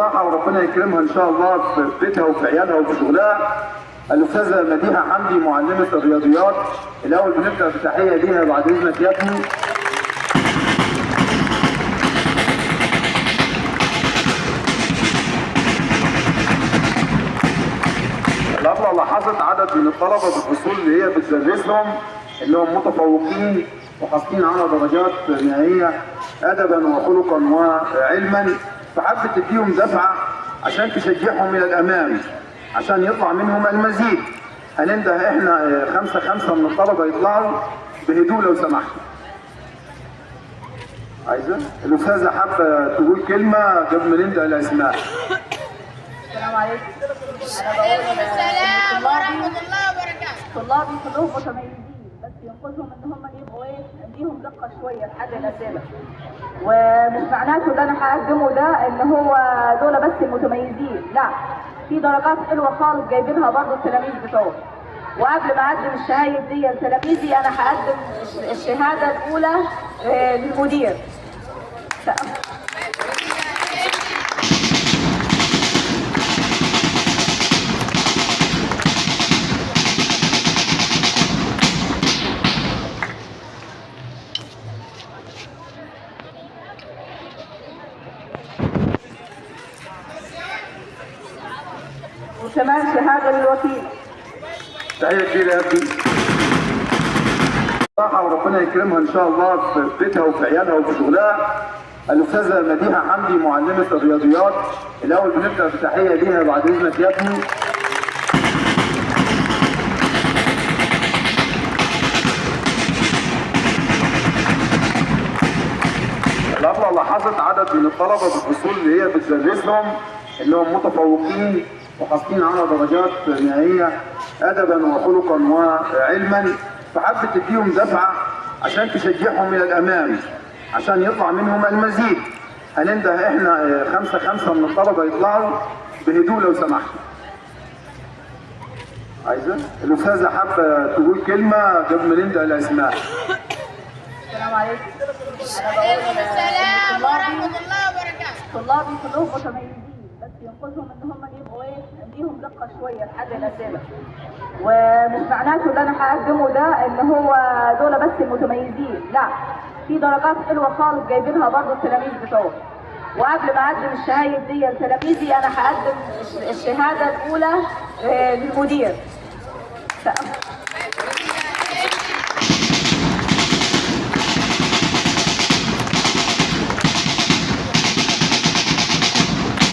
وربنا يكرمها ان شاء الله في بيتها وفي عيالها وفي شغلها. الاستاذه مديحه حمدي معلمه الرياضيات. الاول بنبدا بتحيه ليها بعد اذنك يا ابني. الأبلة لاحظت عدد من الطلبه بالفصول اللي هي بتدرسهم اللي هم متفوقين وحاصلين على درجات نهائيه ادبا وخلقا وعلما، فحبت تديهم دفعه عشان تشجعهم الى الامام عشان يطلع منهم المزيد. هننده احنا خمسة من الطلبه يطلعوا بهدوء لو سمحتوا. عايزه الاستاذه حابه تقول كلمه قبل ما ننده الاسماء. السلام عليكم. وعليكم السلام ورحمة الله وبركاته. طلابي كلهم متميزين، بس ينقصهم ان هم يبقوا ليهم دقة شوية في حل الأسئلة. ومش معناته اللي انا هقدمه ده ان هو دول بس المتميزين، لا، في درجات حلوة خالص جايبينها برضه التلاميذ بتوعي. وقبل ما اقدم الشهايد دي لتلاميذي انا هقدم الشهادة الأولى للمدير. وكمان شهادة للوكيل. تحيه كبيره يا ابني. وربنا يكرمها ان شاء الله في بيتها وفي عيالها وفي شغلها. الاستاذه مديحه حمدي معلمه الرياضيات. الاول بنبدا بتحيه ليها بعد اذنك يا ابني. الأبلة لاحظت عدد من الطلبه بالفصول اللي هي بتدرسهم اللي هم متفوقين وحاصلين على درجات نهائيه ادبا وخلقا وعلما، فحبت تديهم دفعه عشان تشجعهم الى الامام عشان يطلع منهم المزيد. هننده احنا خمسة من الطلبه يطلعوا بهدوء لو سمحتوا. عايزه الاستاذه حابه تقول كلمه قبل ما ننده الاسماء. السلام عليكم. وعليكم السلام ورحمة الله وبركاته. طلابي كلهم متميزين، بس ينقصهم ان هم يبقوا ليهم دقة شوية في حل الأسئلة. ومش معناته اللي انا هقدمه ده ان هو دول بس المتميزين، لا، في درجات حلوة خالص جايبينها برضه التلاميذ بتوعي. وقبل ما اقدم الشهايد دي لتلاميذي انا هقدم الشهادة الأولى للمدير.